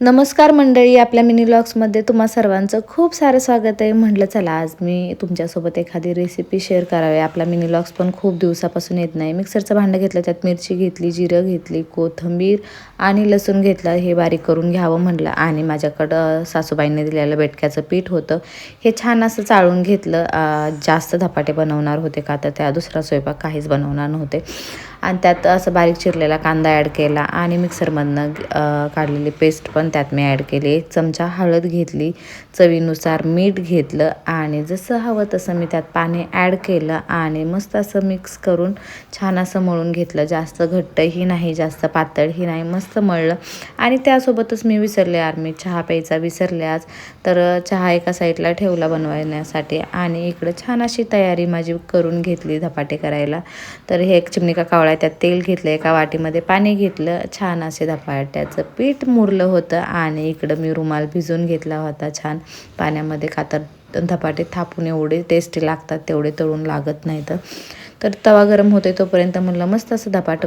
नमस्कार मंडळी, आपल्या मिनी व्लॉग्समध्ये तुम्हा सर्वांचं खूप सारं स्वागत आहे. म्हटलं चला आज मी तुमच्यासोबत एखादी रेसिपी शेअर करावी. आपला मिनी व्लॉग्स पण खूप दिवसापासून येत नाही. मिक्सरचं भांडं घेतलं, त्यात मिरची घेतली, जिरं घेतली, कोथिंबीर आणि लसूण घेतलं. हे बारीक करून घ्यावं म्हटलं आणि माझ्याकडं सासूबाईंनी दिलेलं बेटक्याचं पीठ होतं. हे छान असं चाळून घेतलं. जास्त धपाटे बनवणार होते का तर त्या दुसरा स्वयंपाक काहीच बनवणार नव्हते. आणि त्यात असं बारीक चिरलेला कांदा ॲड केला आणि मिक्सरमधनं काढलेली पेस्ट पण त्यात मी ॲड केली. 1 चमचा हळद घेतली, चवीनुसार मीठ घेतलं आणि जसं हवं तसं मी त्यात पाणी ॲड केलं आणि मस्त असं मिक्स करून छान असं मळून घेतलं. जास्त घट्टही नाही, जास्त पातळही नाही, मस्त मळलं. आणि त्यासोबतच मी विसरले यार, मी चहा प्यायचा विसरले आज. तर चहा एका साईडला ठेवला बनवण्यासाठी आणि इकडं छान अशी तयारी माझी करून घेतली धपाटे करायला. तर हे 1 चिमणी का कावळा त्यात तेल घेतलं, एका वाटीमध्ये पाणी घेतलं, छान असे धपाट्याचं पीठ मुरलं होतं आणि इकडं मी रुमाल भिजवून घेतला होता छान पाण्यामध्ये. का तर धपाटे थापून एवढे टेस्टी लागतात, तेवढे तळून लागत नाहीत. तर तवा गरम होते तोपर्यंत म्हणलं मस्त असं धपाट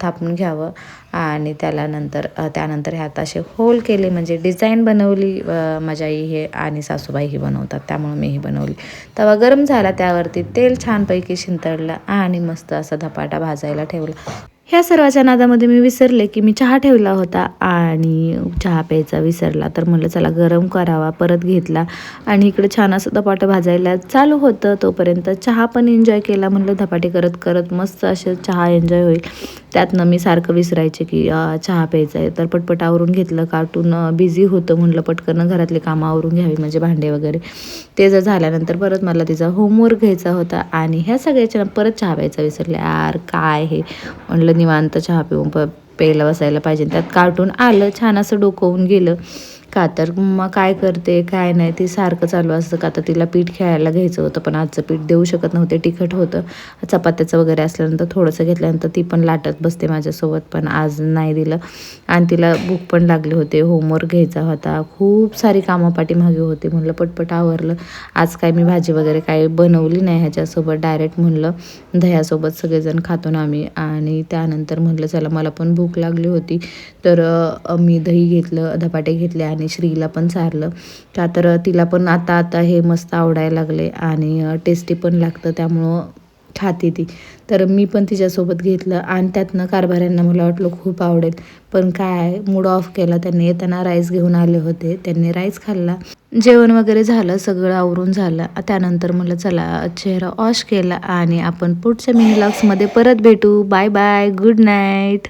थापून घ्यावं आणि त्यानंतर ह्यात असे होल केले, म्हणजे डिझाईन बनवली. माझी आई हे आणि सासूबाईही बनवतात, त्यामुळे मीही बनवली. तवा गरम झाला, त्यावरती तेल छानपैकी शिंतडलं आणि मस्त असा धपाटा भाजायला ठेवला. ह्या सर्वाच्या नादामध्ये मी विसरले की मी चहा ठेवला होता आणि चहा प्यायचा विसरला. तर म्हटलं चला गरम करावा, परत घेतला आणि इकडे छान असं धपाटं भाजायला चालू होतं. तोपर्यंत चहा पण एन्जॉय केला. म्हटलं धपाटे करत करत मस्त असे चहा एन्जॉय होईल. त्यातनं मी सारखं विसरायचे की चहा प्यायचा आहे. तर पटपट आवरून घेतलं. कार्टून बिझी होतं, म्हटलं पटकन घरातले कामं आवरून घ्यावी, म्हणजे भांडे वगैरे. ते जर झाल्यानंतर परत मला तिचा होमवर्क घ्यायचा होता आणि ह्या सगळ्याच्या परत चहा प्यायचा विसरले. यार काय हे, म्हटलं निवांत चहा पिऊन प्यायला बसायला पाहिजे. त्यात कार्टून आलं, छान असं डोकवून गेलं. का तर मग काय करते काय नाही ते सारखं चालू असतं. का तर तिला पीठ खेळायला घ्यायचं होतं, पण आजचं पीठ देऊ शकत नव्हते, तिखट होतं. चपात्याचं वगैरे असल्यानंतर थोडंसं घेतल्यानंतर ती पण लाटत बसते माझ्यासोबत, पण आज नाही दिलं. आणि तिला भूक पण लागली होते, होमवर्क घ्यायचा होता, खूप सारी कामं पाठीमागे होते. म्हणलं पटपट आवरलं. आज काय मी भाजी वगैरे काही बनवली नाही ह्याच्यासोबत, डायरेक्ट म्हणलं दह्यासोबत सगळेजण खातो ना आम्ही. आणि त्यानंतर म्हटलं चला मला पण भूक लागली होती, तर मी दही घेतलं, धपाटे घेतले आणि श्रीला पण चारलं. का तर तिला पण आता हे मस्त आवडायला लागले आणि टेस्टी पण लागतं, त्यामुळं खाते ती. तर मी पण तिच्यासोबत घेतलं आणि त्यातनं कारभाऱ्यांना मला वाटलं खूप आवडेल, पण काय मूड ऑफ केला. त्यांनी येताना राईस घेऊन आले होते, त्यांनी राईस खाल्ला. जेवण वगैरे झालं, सगळं आवरून झालं. त्यानंतर म्हटलं चला चेहरा वॉश केला आणि आपण पुढच्या मिनी व्लॉग्समध्ये परत भेटू. Bye bye, good night.